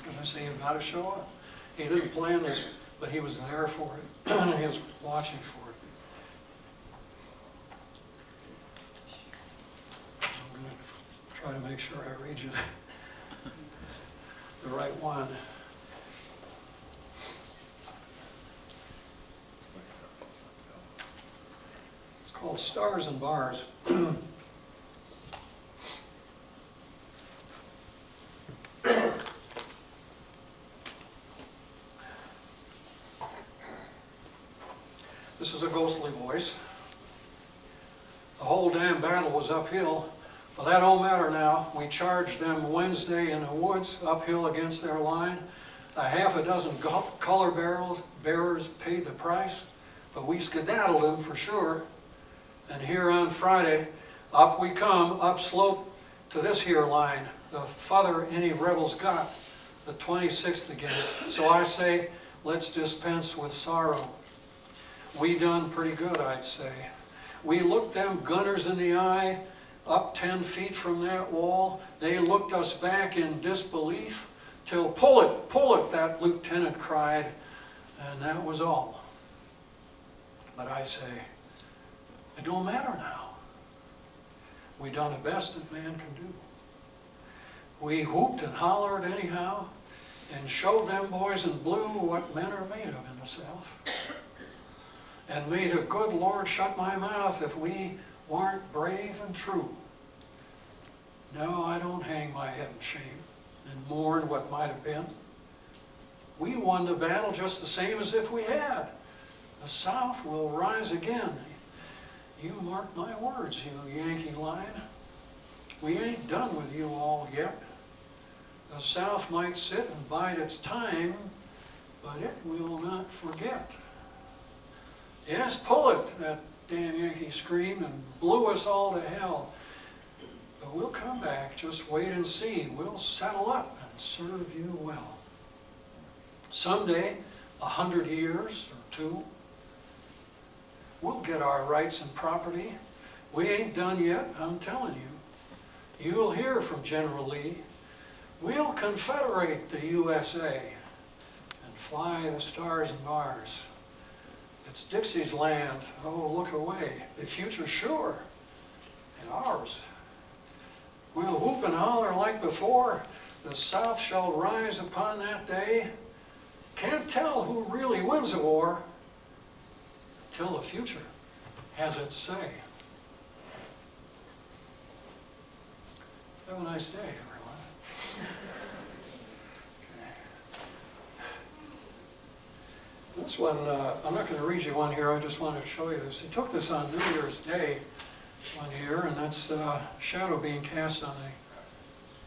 As I say, you've got to show up. He didn't plan this, but he was there for it, and he was watching for it. I'm going to try to make sure I read you the right one. It's called Stars and Bars. This is a ghostly voice. The whole damn battle was uphill, but that don't matter now. We charged them Wednesday in the woods, uphill against their line. A half a dozen color bearers paid the price, but we skedaddled them for sure. And here on Friday, up we come, up slope to this here line, the further any rebels got, the 26th again. So I say, let's dispense with sorrow. We done pretty good, I'd say. We looked them gunners in the eye, up 10 feet from that wall. They looked us back in disbelief, till pull it, that lieutenant cried, and that was all. But I say, it don't matter now. We done the best that man can do. We whooped and hollered anyhow, and showed them boys in blue what men are made of in the South. And may the good Lord shut my mouth if we weren't brave and true. No, I don't hang my head in shame and mourn what might have been. We won the battle just the same as if we had. The South will rise again. You mark my words, you Yankee line. We ain't done with you all yet. The South might sit and bide its time, but it will not forget. Yes, pull it, that damn Yankee screamed and blew us all to hell. But we'll come back, just wait and see. We'll settle up and serve you well. Someday, 100 years or two, we'll get our rights and property. We ain't done yet, I'm telling you. You'll hear from General Lee. We'll confederate the USA and fly the stars and bars. It's Dixie's land, oh look away, the future's sure, and ours. We'll whoop and holler like before, the South shall rise upon that day. Can't tell who really wins a war, till the future has its say. Have a nice day, everyone. This one, I'm not going to read you one here, I just wanted to show you this. He took this on New Year's Day one year, and that's a shadow being cast on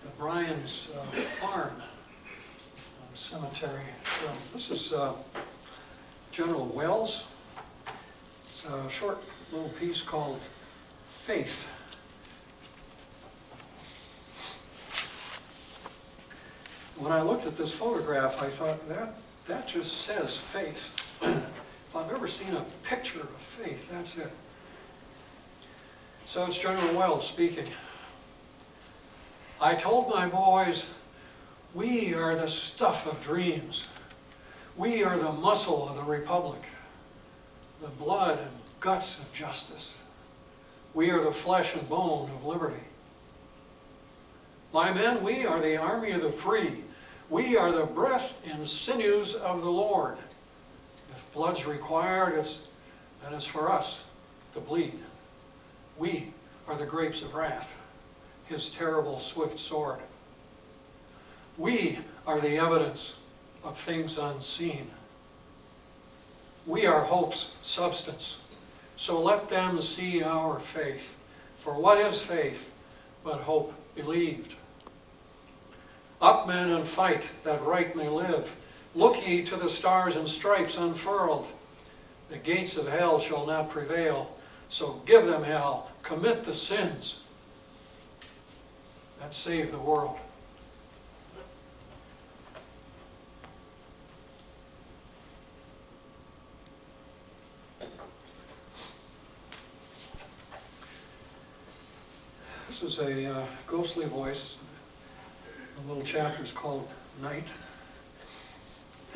the Bryan's barn cemetery. So this is General Wells. It's a short little piece called Faith. When I looked at this photograph, I thought that just says faith. If I've ever seen a picture of faith, that's it. So it's General Wells speaking. I told my boys, we are the stuff of dreams. We are the muscle of the Republic, the blood and guts of justice. We are the flesh and bone of liberty. My men, we are the army of the free. We are the breath and sinews of the Lord. If blood's required, then it's for us to bleed. We are the grapes of wrath, his terrible swift sword. We are the evidence of things unseen. We are hope's substance, so let them see our faith. For what is faith but hope believed? Up, men, and fight, that right may live. Look ye to the stars and stripes unfurled. The gates of hell shall not prevail. So give them hell, commit the sins that save the world. This is a ghostly voice. The little chapter is called Night.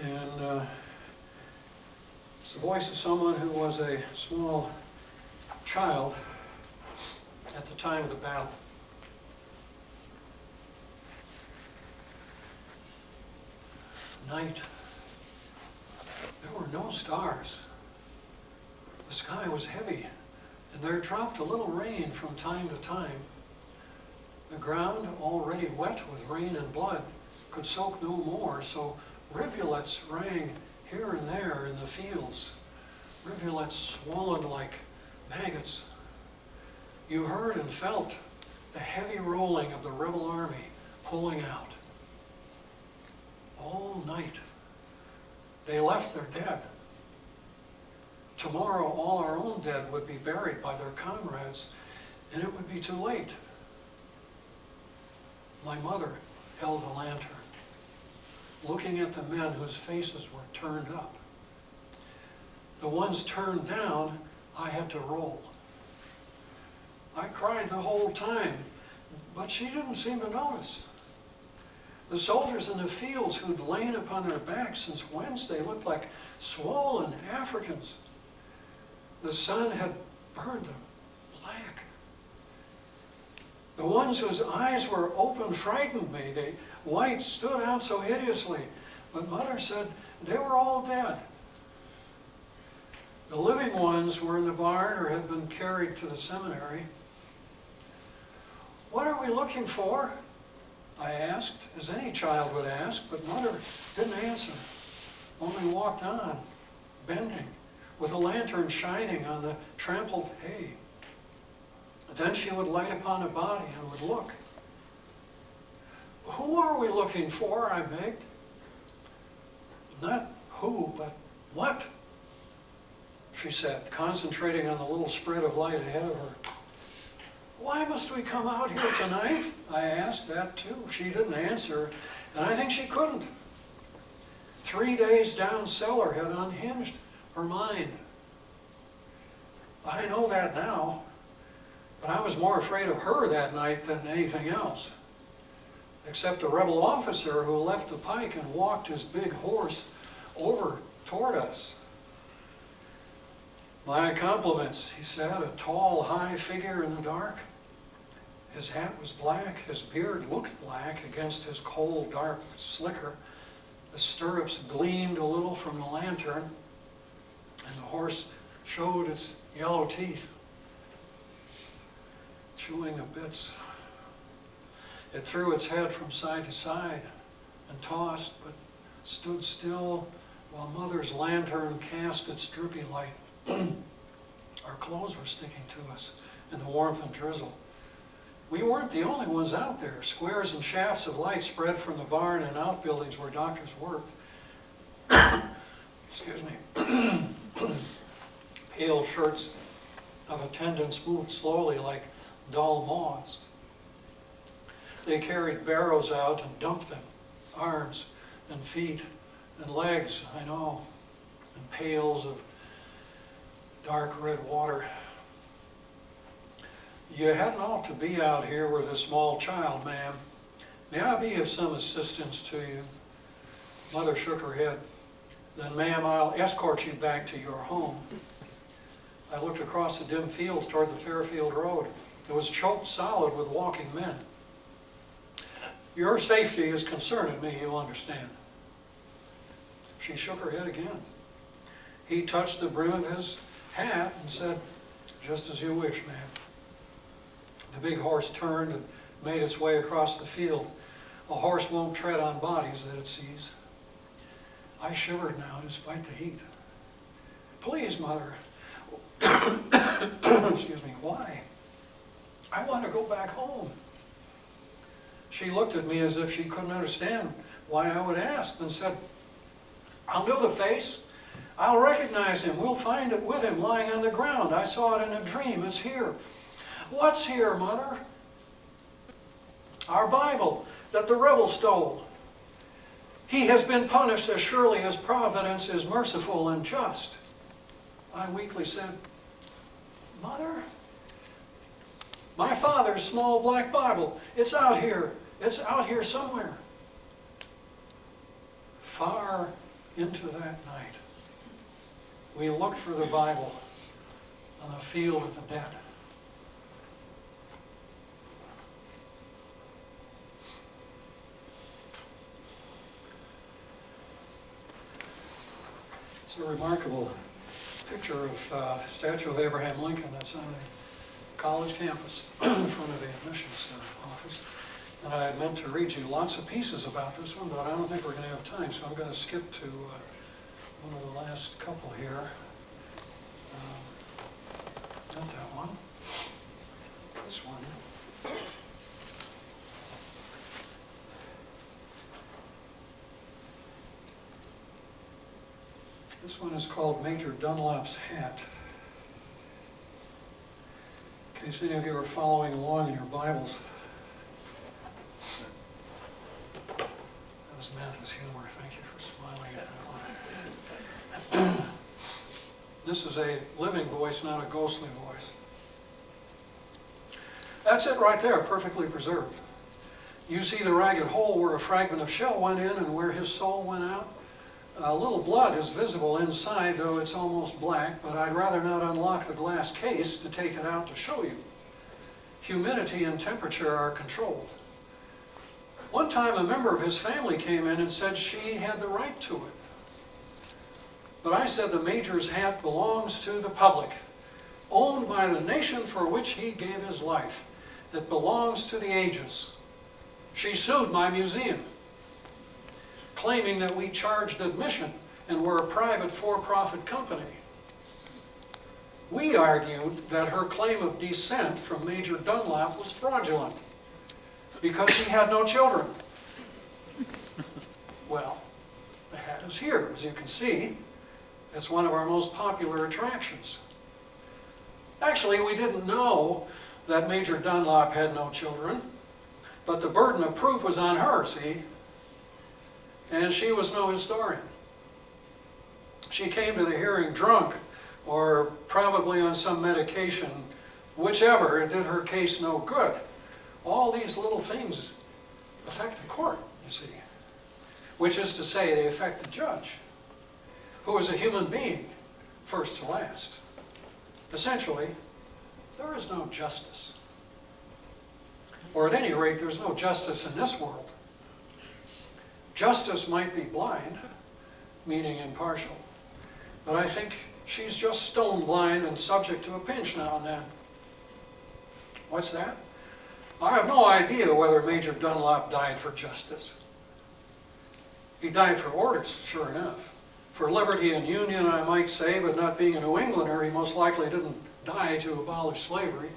And it's the voice of someone who was a small child at the time of the battle. Night. There were no stars. The sky was heavy, and there dropped a little rain from time to time. The ground, already wet with rain and blood, could soak no more, so rivulets rang here and there in the fields, rivulets swollen like maggots. You heard and felt the heavy rolling of the rebel army pulling out. All night, they left their dead. Tomorrow, all our own dead would be buried by their comrades, and it would be too late. My mother held the lantern, looking at the men whose faces were turned up. The ones turned down, I had to roll. I cried the whole time, but she didn't seem to notice. The soldiers in the fields who'd lain upon their backs since Wednesday looked like swollen Africans. The sun had burned them black. The ones whose eyes were open frightened me. The whites stood out so hideously. But Mother said they were all dead. The living ones were in the barn or had been carried to the seminary. What are we looking for? I asked, as any child would ask, but Mother didn't answer, only walked on, bending, with a lantern shining on the trampled hay. Then she would light upon a body and would look. Who are we looking for? I begged. Not who, but what? She said, concentrating on the little spread of light ahead of her. Why must we come out here tonight? I asked that too. She didn't answer, and I think she couldn't. 3 days down cellar had unhinged her mind. I know that now, but I was more afraid of her that night than anything else, except a rebel officer who left the pike and walked his big horse over toward us. My compliments, he said, a tall, high figure in the dark. His hat was black, his beard looked black against his cold, dark slicker. The stirrups gleamed a little from the lantern, and the horse showed its yellow teeth, chewing the bits. It threw its head from side to side and tossed, but stood still while Mother's lantern cast its droopy light. Our clothes were sticking to us in the warmth and drizzle. We weren't the only ones out there. Squares and shafts of light spread from the barn and outbuildings where doctors worked. Excuse me. Pale shirts of attendants moved slowly like dull moths. They carried barrows out and dumped them, arms and feet and legs, I know, and pails of dark red water. You hadn't ought to be out here with a small child, ma'am. May I be of some assistance to you? Mother shook her head. Then, ma'am, I'll escort you back to your home. I looked across the dim fields toward the Fairfield Road. It was choked solid with walking men. Your safety is concerning me, you'll understand. She shook her head again. He touched the brim of his hat and said, just as you wish, ma'am. The big horse turned and made its way across the field. A horse won't tread on bodies that it sees. I shivered now despite the heat. Please, Mother. Excuse me, why? I want to go back home. She looked at me as if she couldn't understand why I would ask, and said, I'll know the face. I'll recognize him. We'll find it with him lying on the ground. I saw it in a dream. It's here. What's here, Mother? Our Bible that the rebel stole. He has been punished as surely as providence is merciful and just. I weakly said, Mother, my father's small black Bible. It's out here. It's out here somewhere. Far into that night, we looked for the Bible on the field of the dead. It's a remarkable picture of statue of Abraham Lincoln that's on a college campus in front of the admissions office. And I had meant to read you lots of pieces about this one, but I don't think we're going to have time, so I'm going to skip to one of the last couple here. Not that one. This one. This one is called Major Dunlap's Hat. In case any of you are following along in your Bibles. That was meant as humor. Thank you for smiling at that one. This is a living voice, not a ghostly voice. That's it right there, perfectly preserved. You see the ragged hole where a fragment of shell went in and where his soul went out? A little blood is visible inside, though it's almost black, but I'd rather not unlock the glass case to take it out to show you. Humidity and temperature are controlled. One time a member of his family came in and said she had the right to it. But I said the Major's hat belongs to the public, owned by the nation for which he gave his life. It belongs to the ages. She sued my museum, claiming that we charged admission and were a private for-profit company. We argued that her claim of descent from Major Dunlap was fraudulent because he had no children. Well, the hat is here, as you can see. It's one of our most popular attractions. Actually, we didn't know that Major Dunlap had no children, but the burden of proof was on her, see? And she was no historian. She came to the hearing drunk or probably on some medication. Whichever, it did her case no good. All these little things affect the court, you see. Which is to say, they affect the judge, who is a human being, first to last. Essentially, there is no justice. Or at any rate, there's no justice in this world. Justice might be blind, meaning impartial, but I think she's just stone blind and subject to a pinch now and then. What's that? I have no idea whether Major Dunlap died for justice. He died for orders, sure enough. For liberty and union, I might say, but not being a New Englander, he most likely didn't die to abolish slavery.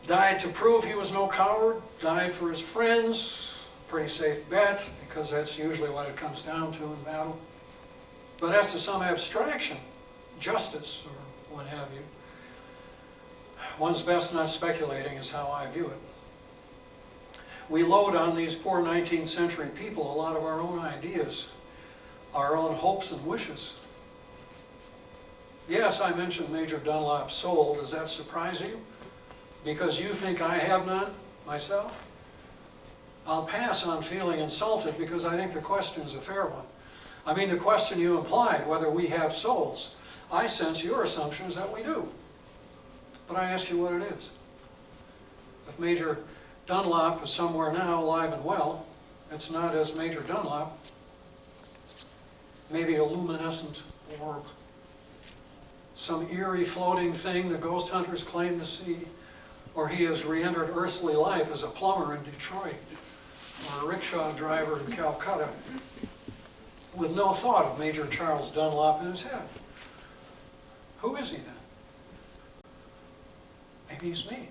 Died to prove he was no coward, died for his friends. Pretty safe bet, because that's usually what it comes down to in battle. But as to some abstraction, justice or what have you, one's best not speculating is how I view it. We load on these poor 19th century people a lot of our own ideas, our own hopes and wishes. Yes, I mentioned Major Dunlap's soul. Does that surprise you? Because you think I have none myself? I'll pass on feeling insulted because I think the question is a fair one. I mean, the question you implied, whether we have souls. I sense your assumption is that we do. But I ask you what it is. If Major Dunlap is somewhere now, alive and well, it's not as Major Dunlap. Maybe a luminescent orb. Some eerie floating thing the ghost hunters claim to see. Or he has re-entered earthly life as a plumber in Detroit, or a rickshaw driver in Calcutta, with no thought of Major Charles Dunlap in his head. Who is he then? Maybe he's me.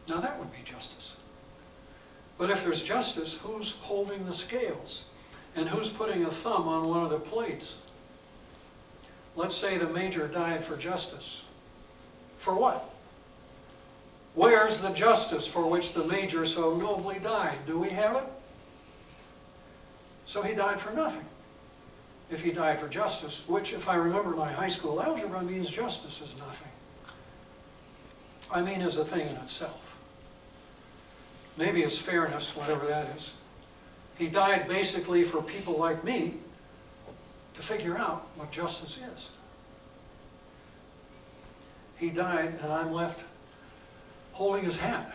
Now that would be justice. But if there's justice, who's holding the scales? And who's putting a thumb on one of the plates? Let's say the major died for justice. For what? Where's the justice for which the major so nobly died? Do we have it? So he died for nothing. If he died for justice, which, if I remember my high school algebra, means justice is nothing. I mean, is a thing in itself. Maybe it's fairness, whatever that is. He died basically for people like me to figure out what justice is. He died, and I'm left holding his hand.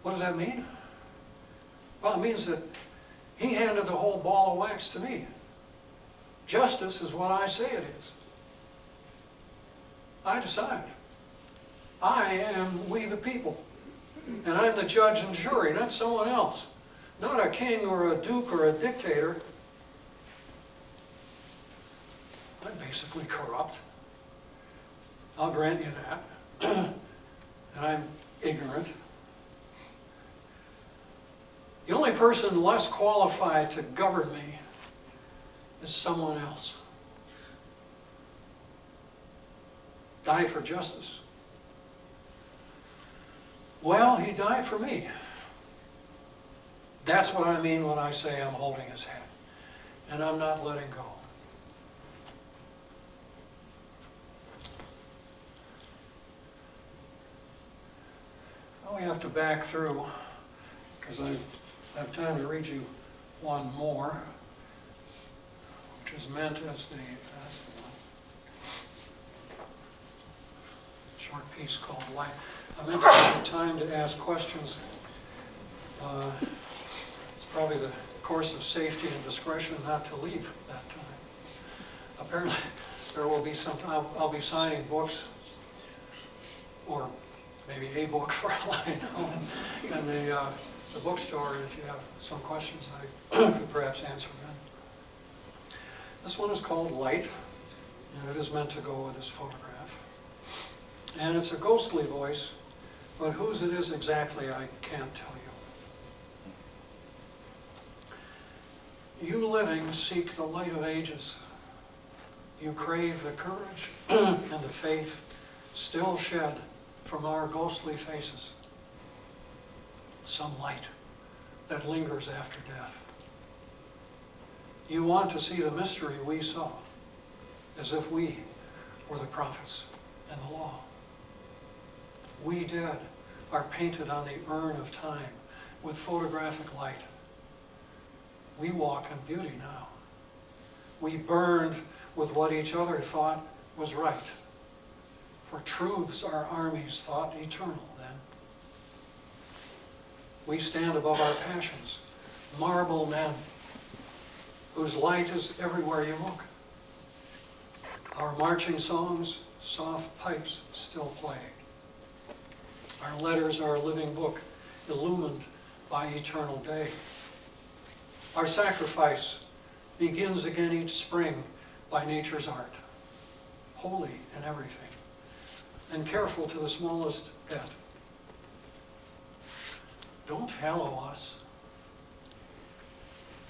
What does that mean? Well, it means that he handed the whole ball of wax to me. Justice is what I say it is. I decide. I am we the people. And I'm the judge and jury, not someone else. Not a king or a duke or a dictator. I'm basically corrupt. I'll grant you that. And I'm ignorant. The only person less qualified to govern me is someone else. Die for justice. Well, he died for me. That's what I mean when I say I'm holding his hand. And I'm not letting go. Well, we have to back through, because I have time to read you one more, which is meant as that's the one. Short piece called Light. I meant to have time to ask questions. It's probably the course of safety and discretion not to leave that time. Apparently, there will be some time. I'll be signing books, or maybe a book for all I know, in the bookstore. If you have some questions, I could perhaps answer them. This one is called Light, and it is meant to go with this photograph. And it's a ghostly voice, but whose it is exactly, I can't tell you. You living seek the light of ages. You crave the courage and the faith still shed from our ghostly faces. Some light that lingers after death. You want to see the mystery we saw, as if we were the prophets and the law. We dead are painted on the urn of time with photographic light. We walk in beauty now. We burned with what each other thought was right. For truths our armies thought eternal then. We stand above our passions, marble men, whose light is everywhere you look. Our marching songs, soft pipes still play. Our letters are a living book, illumined by eternal day. Our sacrifice begins again each spring by nature's art, holy in everything, and careful to the smallest death. Don't hallow us.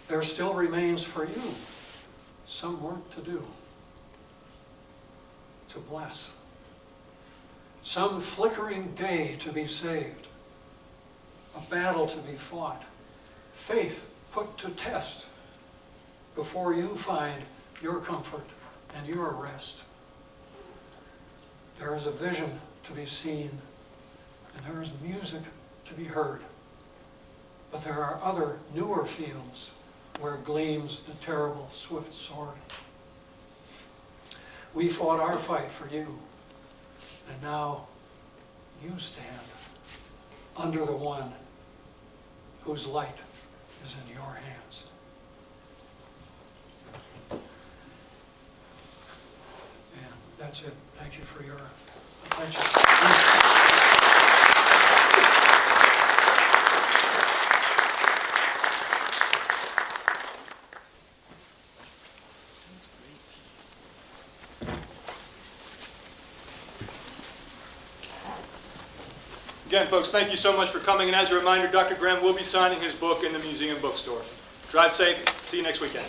There still remains for you some work to do, to bless. Some flickering day to be saved, a battle to be fought, faith put to test before you find your comfort and your rest. There is a vision to be seen, and there is music to be heard. But there are other newer fields where gleams the terrible swift sword. We fought our fight for you, and now you stand under the one whose light is in your hands. And that's it. Thank you for your attention. Again, folks, thank you so much for coming. And as a reminder, Dr. Gramm will be signing his book in the museum bookstore. Drive safe. See you next weekend.